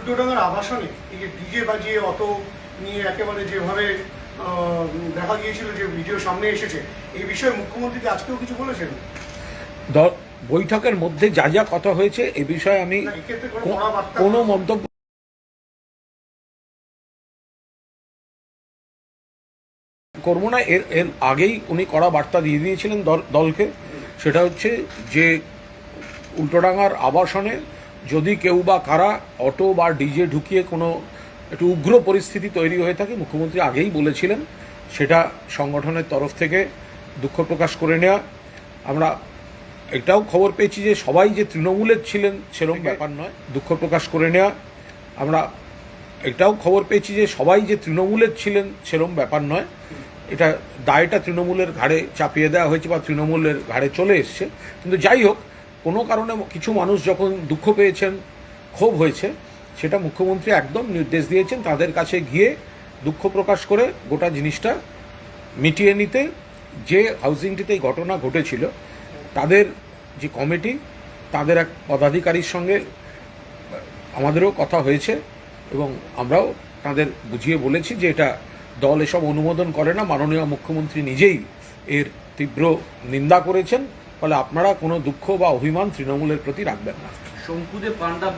উল্টোডাঙ্গার আবাসনে এই যে ডিজে বাজিয়ে অটো নিয়ে একেবারে যেভাবে দেখা গিয়েছিল, যে ভিডিও সামনে এসেছে, এই বিষয়ে মুখ্যমন্ত্রীকে আজকেও কিছু বলেছেন? বৈঠকের মধ্যে যা যা কথা হয়েছে এ বিষয়ে আমি কোনো মন্তব্য করবো না। এর আগেই উনি কড়া বার্তা দিয়ে দিয়েছিলেন দলকে। সেটা হচ্ছে যে উল্টোডাঙ্গার আবাসনে যদি কেউ বা কারা অটো বা ডিজে ঢুকিয়ে কোনো একটু উগ্র পরিস্থিতি তৈরি হয়ে থাকে, মুখ্যমন্ত্রী আগেই বলেছিলেন সেটা সংগঠনের তরফ থেকে দুঃখ প্রকাশ করে নেওয়া। আমরা এটাও খবর পেয়েছি যে সবাই যে তৃণমূলের ছিলেন সেরকম ব্যাপার নয়, দুঃখ প্রকাশ করে নেওয়া। আমরা এটাও খবর পেয়েছি যে সবাই যে তৃণমূলের ছিলেন সেরকম ব্যাপার নয়, এটা দায়টা তৃণমূলের ঘাড়ে চাপিয়ে দেওয়া হয়েছে বা তৃণমূলের ঘাড়ে চলে এসছে। কিন্তু যাই হোক, কোনো কারণে কিছু মানুষ যখন দুঃখ পেয়েছেন, ক্ষোভ হয়েছে, সেটা মুখ্যমন্ত্রী একদম নির্দেশ দিয়েছেন তাদের কাছে গিয়ে দুঃখ প্রকাশ করে গোটা জিনিসটা মিটিয়ে নিতে। যে হাউজিংটিতে এই ঘটনা ঘটেছিল তাদের যে কমিটি, তাদের এক পদাধিকারীর সঙ্গে আমাদেরও কথা হয়েছে এবং আমরাও তাদের বুঝিয়ে বলেছি যে এটা দল এসব অনুমোদন করে না। মাননীয় মুখ্যমন্ত্রী নিজেই এর তীব্র নিন্দা করেছেন। ফলে আপনারা কোনো দুঃখ বা অভিমান তৃণমূলের প্রতি রাখবেন না। শঙ্কুতে পান্ডা